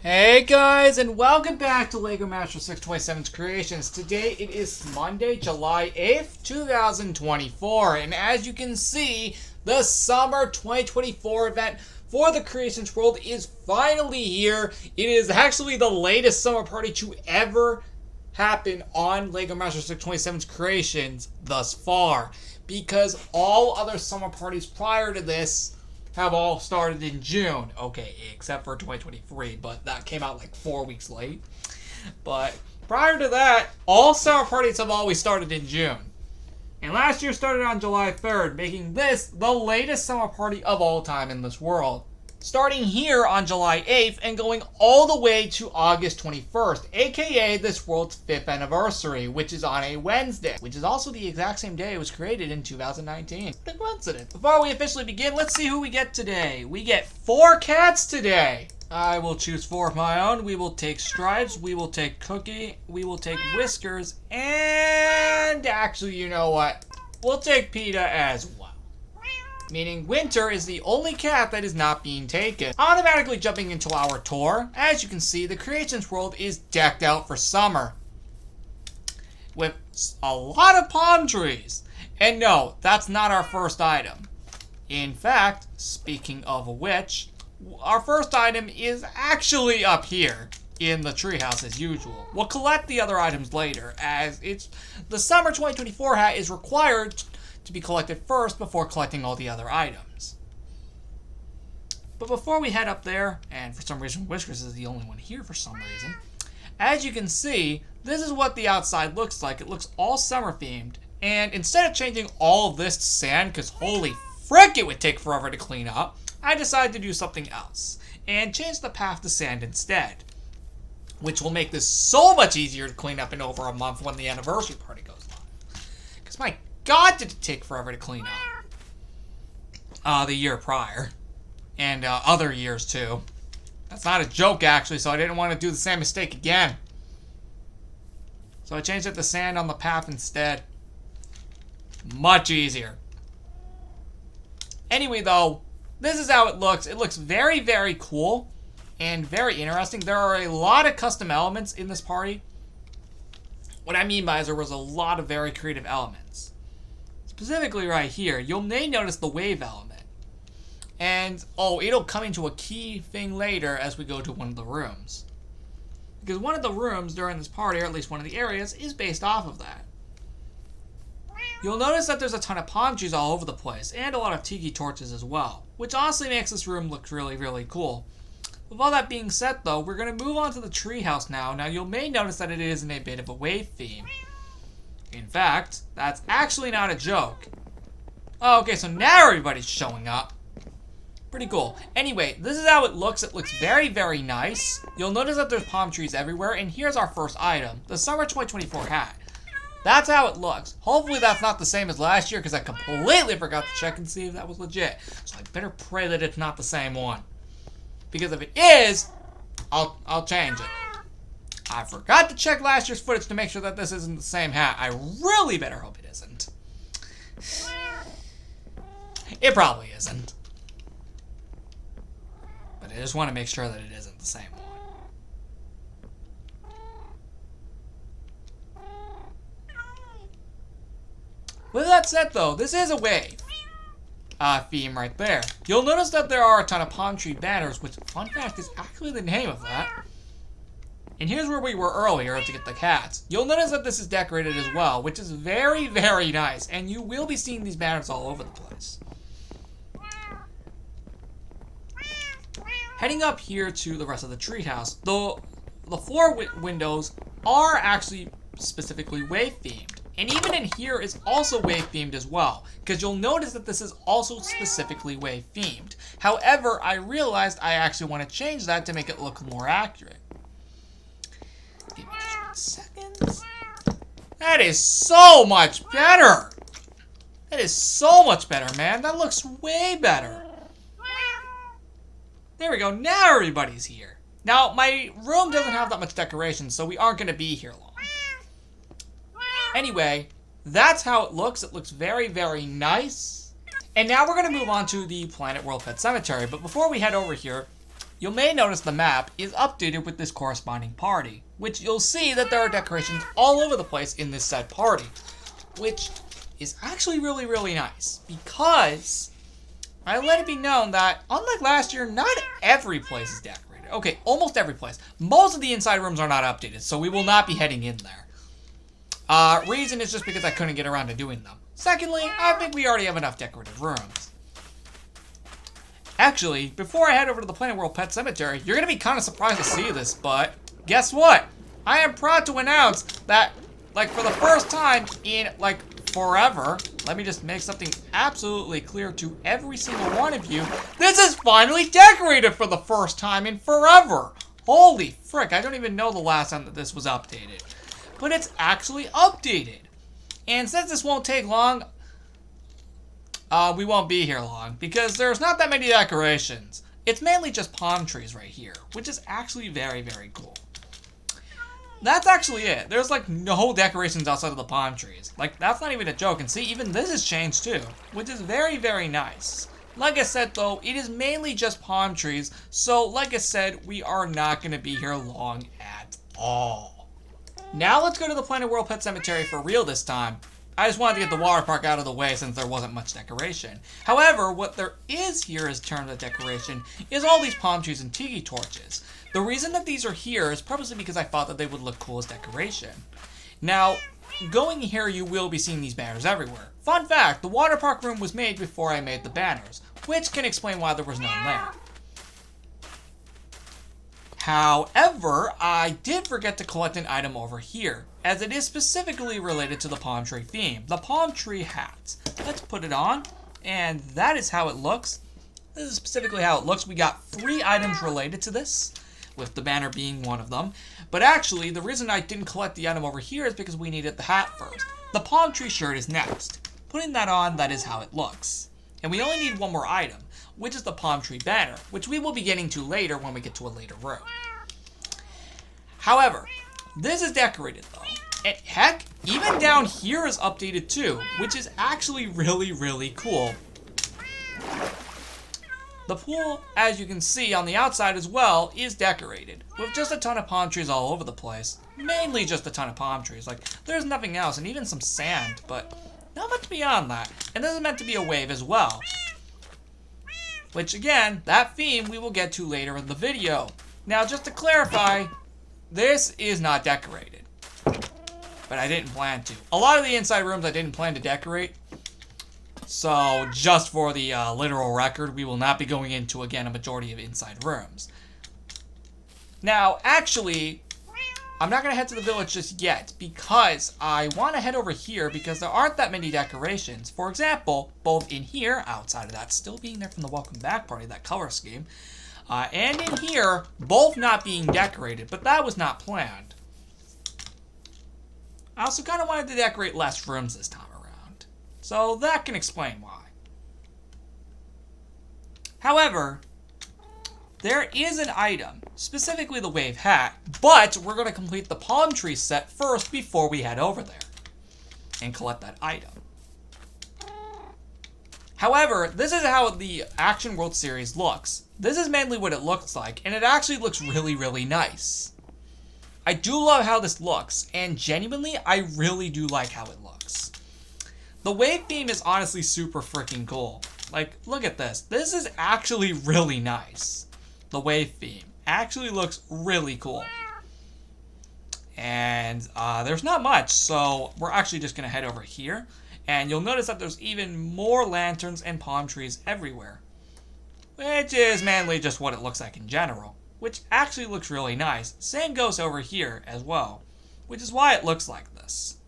Hey guys, and welcome back to Legomaster627's Creations. Today it is Monday, July 8th, 2024, and as you can see, the Summer 2024 event for the Creations World is finally here. It is actually the latest summer party to ever happen on Legomaster627's Creations thus far, because all other summer parties prior to this have all started in June. Okay, except for 2023, but that came out like 4 weeks late. But prior to that, all summer parties have always started in June. And last year started on July 3rd, making this the latest summer party of all time in this world. Starting here on July 8th and going all the way to August 21st, aka this world's 5th anniversary, which is on a Wednesday, which is also the exact same day it was created in 2019. What a coincidence. Before we officially begin, let's see who we get today. We get 4 cats today. I will choose 4 of my own. We will take Stripes, we will take Cookie, we will take Whiskers, and actually, you know what? We'll take PETA as well. Meaning Winter is the only cat that is not being taken. Automatically jumping into our tour, as you can see, the Creations World is decked out for summer with a lot of palm trees. And no, that's not our first item. In fact, speaking of which, our first item is actually up here in the treehouse as usual. We'll collect the other items later, as the Summer 2024 hat is required to be collected first before collecting all the other items. But before we head up there, and for some reason Whiskers is the only one here for some reason, as you can see, this is what the outside looks like. It looks all summer themed, and instead of changing all of this to sand, because holy frick it would take forever to clean up, I decided to do something else, and change the path to sand instead, which will make this so much easier to clean up in over a month when the anniversary party goes live. Because my God, did it take forever to clean up the year prior, and other years too. That's not a joke actually, so I didn't want to do the same mistake again. So I changed it to sand on the path instead. Much easier. Anyway though, this is how it looks. It looks very, very cool and very interesting. There are a lot of custom elements in this party. What I mean by is there was a lot of very creative elements. Specifically right here, you may notice the wave element. And, it'll come into a key thing later as we go to one of the rooms. Because one of the rooms during this party, or at least one of the areas, is based off of that. You'll notice that there's a ton of palm trees all over the place, and a lot of tiki torches as well, which honestly makes this room look really, really cool. With all that being said though, we're going to move on to the treehouse now. Now you may notice that it is in a bit of a wave theme. In fact, that's actually not a joke. Oh, okay, so now everybody's showing up. Pretty cool. Anyway, this is how it looks. It looks very, very nice. You'll notice that there's palm trees everywhere, and here's our first item, the Summer 2024 hat. That's how it looks. Hopefully that's not the same as last year, because I completely forgot to check and see if that was legit. So I better pray that it's not the same one. Because if it is, I'll change it. I forgot to check last year's footage to make sure that this isn't the same hat. I really better hope it isn't. It probably isn't. But I just want to make sure that it isn't the same one. With that said though, this is a wave theme right there. You'll notice that there are a ton of palm tree banners, which, fun fact, is actually the name of that. And here's where we were earlier to get the cats. You'll notice that this is decorated as well, which is very, very nice. And you will be seeing these banners all over the place. Heading up here to the rest of the treehouse, the 4 windows are actually specifically wave themed. And even in here is also wave themed as well, because you'll notice that this is also specifically wave themed. However, I realized I actually want to change that to make it look more accurate. Give me just 1 second. That is so much better. That is so much better, man. That looks way better. There we go. Now everybody's here. Now, my room doesn't have that much decoration, so we aren't going to be here long. Anyway, that's how it looks. It looks very, very nice. And now we're going to move on to the Planet World Pet Cemetery. But before we head over here, you may notice the map is updated with this corresponding party, which you'll see that there are decorations all over the place in this said party, which is actually really, really nice, because I let it be known that, unlike last year, not every place is decorated. Okay, almost every place. Most of the inside rooms are not updated, so we will not be heading in there. Reason is just because I couldn't get around to doing them. Secondly, I think we already have enough decorated rooms. Actually, before I head over to the Planet World Pet Cemetery, you're going to be kind of surprised to see this, but guess what? I am proud to announce that, like, for the first time in, like, forever, let me just make something absolutely clear to every single one of you, this is finally decorated for the first time in forever. Holy frick, I don't even know the last time that this was updated. But it's actually updated. And since this won't take long, we won't be here long, because there's not that many decorations. It's mainly just palm trees right here, which is actually very, very cool. That's actually it. There's like no decorations outside of the palm trees. Like, that's not even a joke. And see, even this has changed too, which is very, very nice. Like I said though, it is mainly just palm trees. So like I said, we are not going to be here long at all. Now let's go to the Planet World Pet Cemetery for real this time. I just wanted to get the water park out of the way since there wasn't much decoration. However, what there is here in terms of decoration is all these palm trees and tiki torches. The reason that these are here is purposely because I thought that they would look cool as decoration. Now, going here, you will be seeing these banners everywhere. Fun fact, the water park room was made before I made the banners, which can explain why there was none there. However, I did forget to collect an item over here, as it is specifically related to the palm tree theme, the palm tree hat. Let's put it on, and that is how it looks. This is specifically how it looks. We got 3 items related to this, with the banner being one of them. But actually, the reason I didn't collect the item over here is because we needed the hat first. The palm tree shirt is next. Putting that on, that is how it looks. And we only need one more item, which is the palm tree banner, which we will be getting to later when we get to a later room. However, this is decorated though. And heck, even down here is updated too, which is actually really, really cool. The pool, as you can see on the outside as well, is decorated, with just a ton of palm trees all over the place. Mainly just a ton of palm trees, like, there's nothing else, and even some sand, but not much beyond that. And this is meant to be a wave as well. Which, again, that theme we will get to later in the video. Now, just to clarify, this is not decorated. But I didn't plan to. A lot of the inside rooms I didn't plan to decorate. So, just for the literal record, we will not be going into, again, a majority of inside rooms. Now, actually, I'm not going to head to the village just yet, because I want to head over here because there aren't that many decorations. For example, both in here, outside of that, still being there from the Welcome Back party, that color scheme, and in here, both not being decorated, but that was not planned. I also kind of wanted to decorate less rooms this time. So that can explain why. However, there is an item, specifically the wave hat, but we're going to complete the palm tree set first before we head over there and collect that item. However, this is how the Action World Series looks. This is mainly what it looks like, and it actually looks really, really nice. I do love how this looks, and genuinely, I really do like how it looks. The wave theme is honestly super freaking cool. Like, look at this. This is actually really nice. The wave theme actually looks really cool. And there's not much, so we're actually just going to head over here. And you'll notice that there's even more lanterns and palm trees everywhere. Which is mainly just what it looks like in general. Which actually looks really nice. Same goes over here as well. Which is why it looks like this.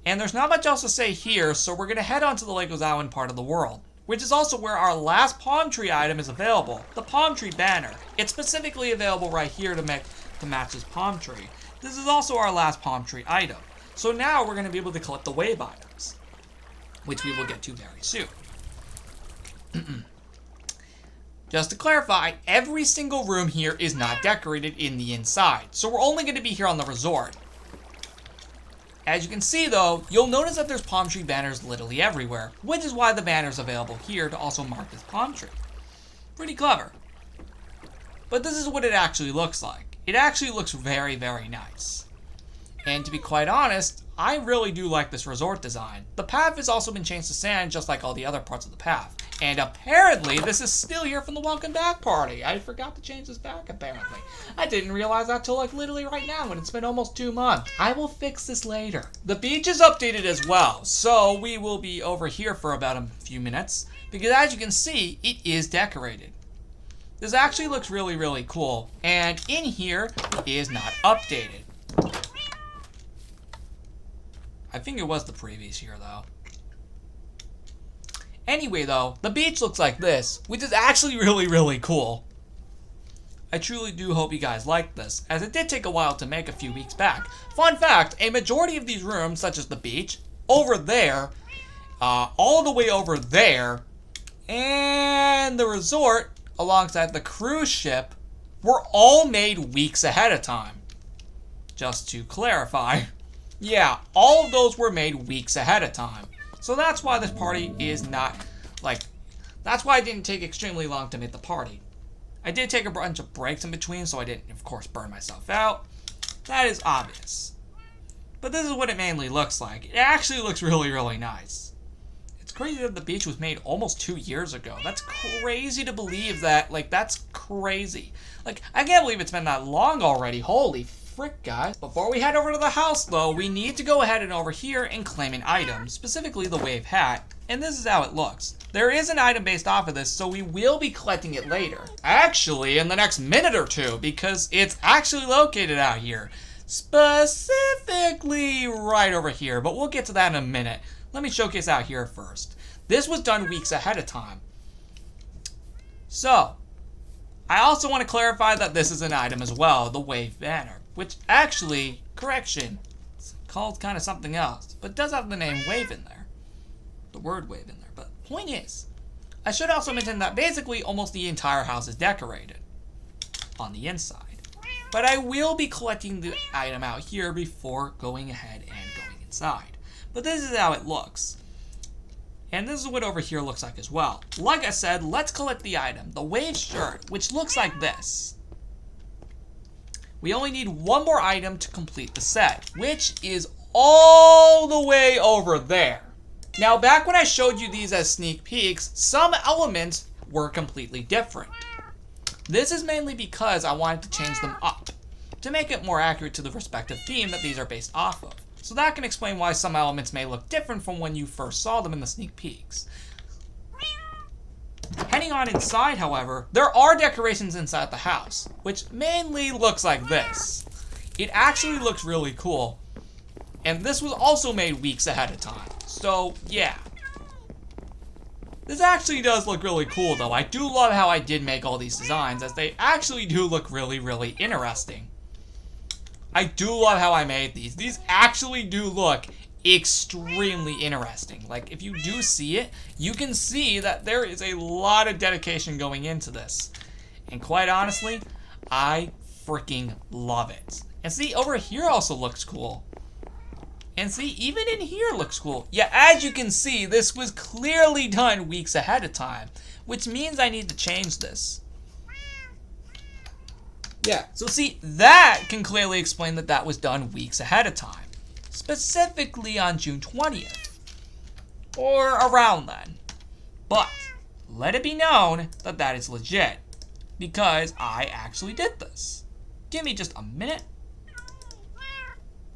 And there's not much else to say here, so we're going to head on to the Legos Island part of the world, which is also where our last palm tree item is available, the palm tree banner. It's specifically available right here to match this palm tree. This is also our last palm tree item. So now we're going to be able to collect the wave items, which we will get to very soon. Just to clarify, every single room here is not decorated in the inside, so we're only going to be here on the resort. As you can see though, you'll notice that there's palm tree banners literally everywhere, which is why the banner's available here to also mark this palm tree. Pretty clever. But this is what it actually looks like. It actually looks very, very nice. And to be quite honest, I really do like this resort design. The path has also been changed to sand just like all the other parts of the path. And apparently this is still here from the welcome back party. I forgot to change this back apparently. I didn't realize that till like literally right now when it's been almost 2 months. I will fix this later. The beach is updated as well. So we will be over here for about a few minutes. Because as you can see, it is decorated. This actually looks really, really cool. And in here, it is not updated. I think it was the previous year, though. Anyway, though, the beach looks like this, which is actually really, really cool. I truly do hope you guys like this, as it did take a while to make a few weeks back. Fun fact, a majority of these rooms, such as the beach, over there, all the way over there, and the resort, alongside the cruise ship, were all made weeks ahead of time. Just to clarify. Yeah, all of those were made weeks ahead of time. So that's why this party is not, that's why it didn't take extremely long to make the party. I did take a bunch of breaks in between, so I didn't, of course, burn myself out. That is obvious. But this is what it mainly looks like. It actually looks really, really nice. It's crazy that the beach was made almost 2 years ago. That's crazy to believe that, that's crazy. I can't believe it's been that long already. Holy frick, guys. Before we head over to the house, though, we need to go ahead and over here and claim an item, specifically the wave hat, and this is how it looks. There is an item based off of this, so we will be collecting it later. Actually, in the next minute or two, because it's actually located out here. Specifically right over here, but we'll get to that in a minute. Let me showcase out here first. This was done weeks ahead of time. So, I also want to clarify that this is an item as well, the wave banner. Which actually, correction, it's called kind of something else, but does have the name wave in there. The word wave in there. But point is, I should also mention that basically almost the entire house is decorated on the inside. But I will be collecting the item out here before going ahead and going inside. But this is how it looks. And this is what over here looks like as well. Like I said, let's collect the item, the wave shirt, which looks like this. We only need one more item to complete the set, which is all the way over there. Now, back when I showed you these as sneak peeks, some elements were completely different. This is mainly because I wanted to change them up, to make it more accurate to the respective theme that these are based off of. So that can explain why some elements may look different from when you first saw them in the sneak peeks. Heading on inside, however, there are decorations inside the house, which mainly looks like this. It actually looks really cool, and this was also made weeks ahead of time, so yeah. This actually does look really cool though. I do love how I did make all these designs, as they actually do look really, really interesting. I do love how I made these. These actually do look extremely interesting. If you do see it, you can see that there is a lot of dedication going into this. And quite honestly, I freaking love it. And see, over here also looks cool. And see, even in here looks cool. Yeah, as you can see, this was clearly done weeks ahead of time, which means I need to change this. Yeah, so see, that can clearly explain that that was done weeks ahead of time. Specifically on June 20th, or around then. But let it be known that that is legit, because I actually did this. Give me just a minute.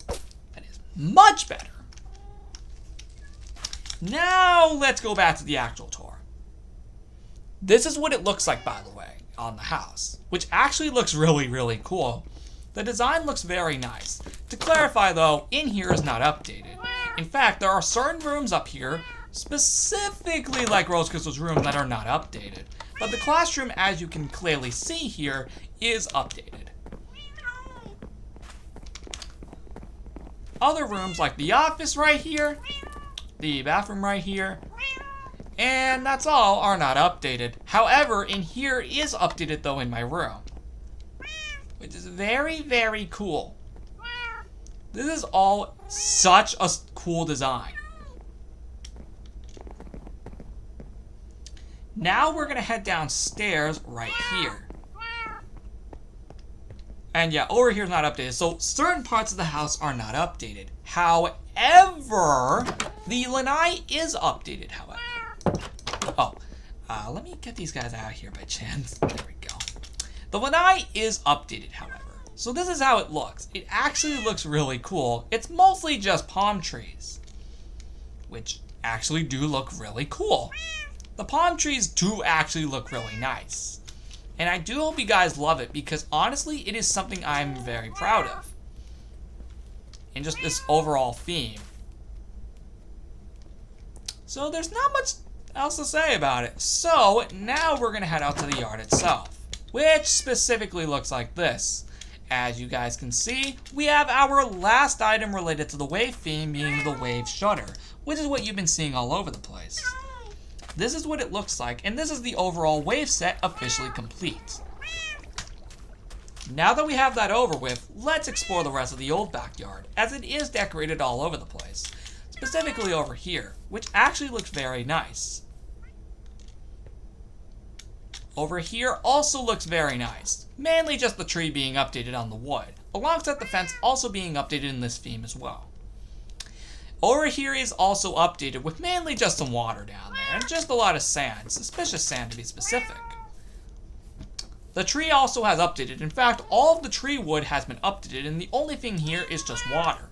That is much better. Now let's go back to the actual tour. This is what it looks like, by the way, on the house, which actually looks really, really cool. The design looks very nice. To clarify though, in here is not updated. In fact, there are certain rooms up here, specifically like Rose Crystal's room, that are not updated. But the classroom, as you can clearly see here, is updated. Other rooms like the office right here, the bathroom right here, and that's all, are not updated. However, in here is updated though in my room, which is very, very cool. This is all such a cool design. Now we're gonna head downstairs right here. And yeah, over here is not updated. So certain parts of the house are not updated. However, the lanai is updated, however. Oh, let me get these guys out of here by chance. There we go. The lanai is updated, however. So this is how it looks. It actually looks really cool. It's mostly just palm trees, which actually do look really cool. The palm trees do actually look really nice. And I do hope you guys love it because honestly, it is something I'm very proud of. And just this overall theme. So there's not much else to say about it. So now we're gonna head out to the yard itself, which specifically looks like this. As you guys can see, we have our last item related to the wave theme being the wave shutter, which is what you've been seeing all over the place. This is what it looks like, and this is the overall wave set officially complete. Now that we have that over with, let's explore the rest of the old backyard, as it is decorated all over the place. Specifically over here, which actually looks very nice. Over here also looks very nice, mainly just the tree being updated on the wood, alongside the fence also being updated in this theme as well. Over here is also updated with mainly just some water down there, and just a lot of sand, suspicious sand to be specific. The tree also has updated. In fact, all of the tree wood has been updated, and the only thing here is just water.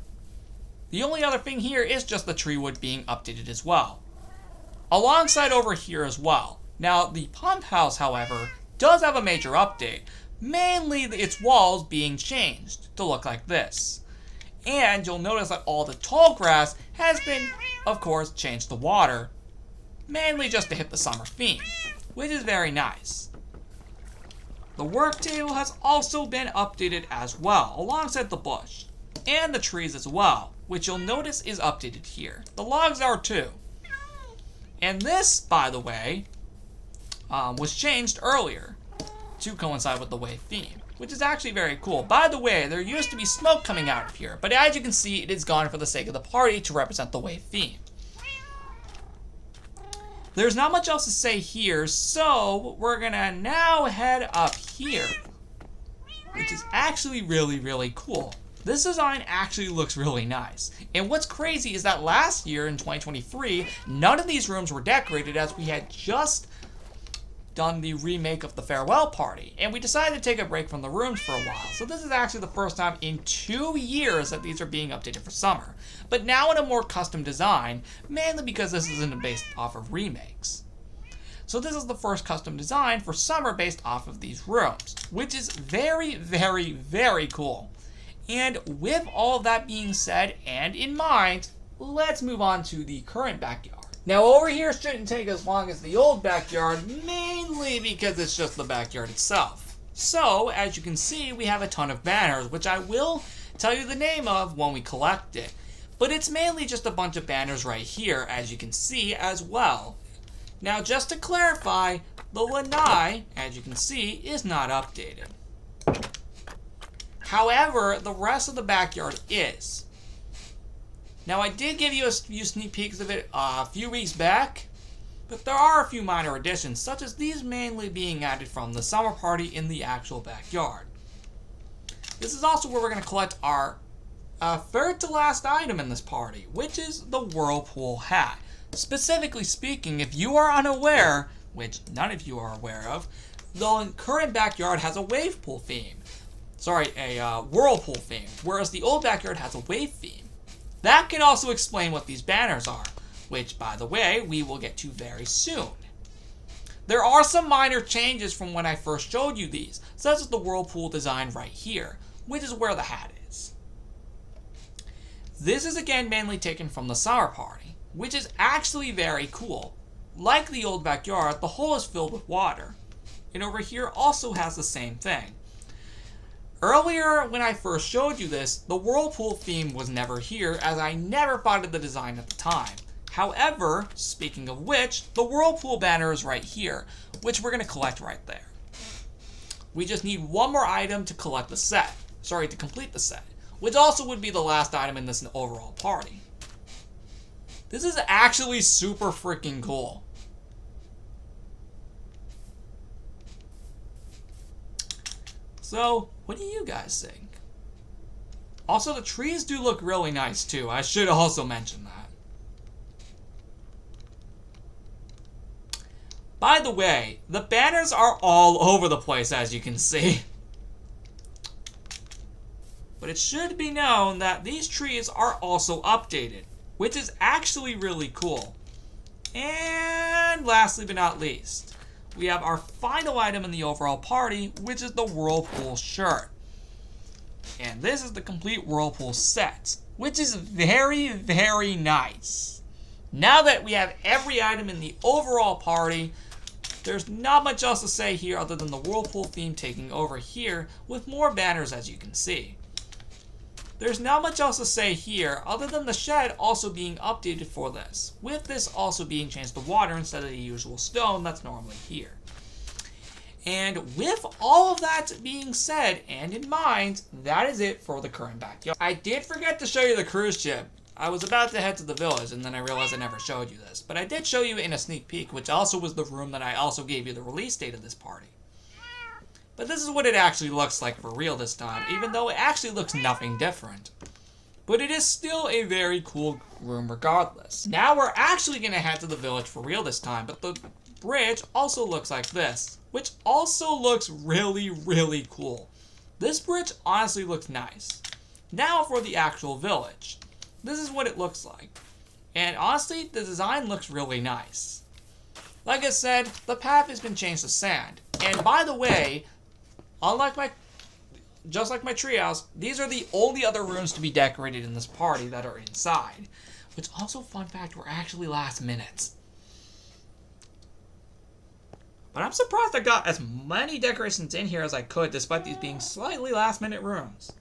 The only other thing here is just the tree wood being updated as well. Alongside over here as well. Now, the pump house, however, does have a major update, mainly its walls being changed to look like this. And you'll notice that all the tall grass has been, of course, changed to water, mainly just to hit the summer theme, which is very nice. The work table has also been updated as well, alongside the bush, and the trees as well, which you'll notice is updated here. The logs are too. And this, by the way, was changed earlier to coincide with the wave theme, which is actually very cool. By the way, there used to be smoke coming out of here, but as you can see, it is gone for the sake of the party to represent the wave theme. There's not much else to say here, so we're gonna now head up here, which is actually really, really cool. This design actually looks really nice. And what's crazy is that last year in 2023, none of these rooms were decorated as we had just done the remake of the farewell party, and we decided to take a break from the rooms for a while. So this is actually the first time in 2 years that these are being updated for summer, but now in a more custom design, mainly because this isn't based off of remakes. So this is the first custom design for summer based off of these rooms, which is very, very, very cool. And with all of that being said and in mind, let's move on to the current backyard. Now over here shouldn't take as long as the old backyard, mainly because it's just the backyard itself. So, as you can see, we have a ton of banners, which I will tell you the name of when we collect it. But it's mainly just a bunch of banners right here, as you can see as well. Now just to clarify, the lanai, as you can see, is not updated. However, the rest of the backyard is. Now, I did give you a few sneak peeks of it a few weeks back, but there are a few minor additions, such as these mainly being added from the summer party in the actual backyard. This is also where we're going to collect our third to last item in this party, which is the whirlpool hat. Specifically speaking, if you are unaware, which none of you are aware of, the current backyard has a wave pool theme. Sorry, a whirlpool theme, whereas the old backyard has a wave theme. That can also explain what these banners are, which, by the way, we will get to very soon. There are some minor changes from when I first showed you these, such as the whirlpool design right here, which is where the hat is. This is again mainly taken from the summer party, which is actually very cool. Like the old backyard, the hole is filled with water, and over here also has the same thing. Earlier, when I first showed you this, the whirlpool theme was never here, as I never thought of the design at the time. However, speaking of which, the whirlpool banner is right here, which we're going to collect right there. We just need one more item to collect the set. Sorry, to complete the set, which also would be the last item in this overall party. This is actually super freaking cool. So, what do you guys think? Also, the trees do look really nice too. I should also mention that. By the way, the banners are all over the place, as you can see. But it should be known that these trees are also updated, which is actually really cool. And lastly but not least, we have our final item in the overall party, which is the Whirlpool shirt. And this is the complete Whirlpool set, which is very, very nice. Now that we have every item in the overall party, there's not much else to say here other than the Whirlpool theme taking over here with more banners, as you can see. There's not much else to say here other than the shed also being updated for this, with this also being changed to water instead of the usual stone that's normally here. And with all of that being said and in mind, that is it for the current backyard. I did forget to show you the cruise ship. I was about to head to the village and then I realized I never showed you this, but I did show you in a sneak peek, which also was the room that I also gave you the release date of this party. But this is what it actually looks like for real this time, even though it actually looks nothing different. But it is still a very cool room regardless. Now we're actually going to head to the village for real this time, but the bridge also looks like this, which also looks really, really cool. This bridge honestly looks nice. Now for the actual village. This is what it looks like. And honestly, the design looks really nice. Like I said, the path has been changed to sand. And by the way, just like my treehouse, these are the only other rooms to be decorated in this party that are inside. Which also, fun fact, were actually last minute. But I'm surprised I got as many decorations in here as I could, despite these being slightly last minute rooms.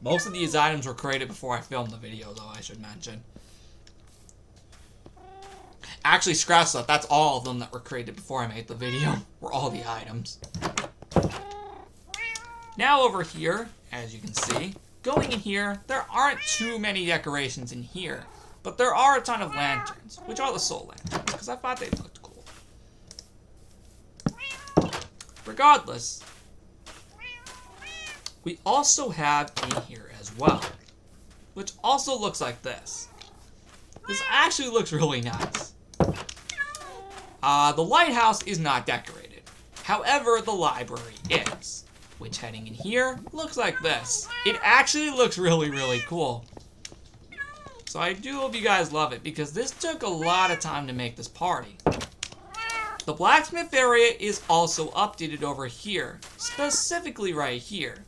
Most of these items were created before I filmed the video, though, I should mention. Actually, scratch that. That's all of them that were created before I made the video. Were all the items. Now over here, as you can see, going in here, there aren't too many decorations in here. But there are a ton of lanterns, which are the soul lanterns, because I thought they looked cool. Regardless, we also have in here as well, which also looks like this. This actually looks really nice. The lighthouse is not decorated. However, the library is, which heading in here looks like this. It actually looks really, really cool. So I do hope you guys love it, because this took a lot of time to make this party. The blacksmith area is also updated over here, specifically right here.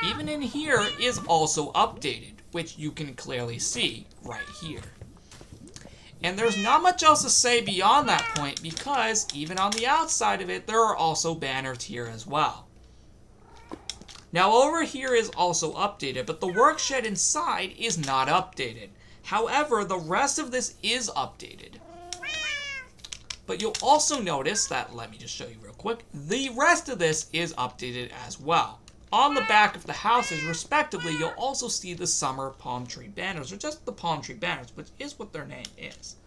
Even in here is also updated, which you can clearly see right here. And there's not much else to say beyond that point, because even on the outside of it, there are also banners here as well. Now over here is also updated, but the work shed inside is not updated. However, the rest of this is updated. But you'll also notice that, let me just show you real quick, the rest of this is updated as well. On the back of the houses, respectively, you'll also see the summer palm tree banners, or just the palm tree banners, which is what their name is.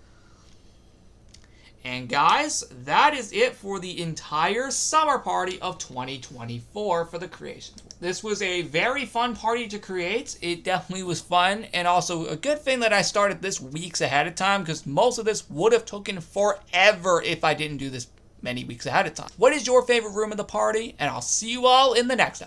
And guys, that is it for the entire summer party of 2024 for the creations. This was a very fun party to create. It definitely was fun, and also a good thing that I started this weeks ahead of time, because most of this would have taken forever if I didn't do this many weeks ahead of time. What is your favorite room of the party? And I'll see you all in the next episode.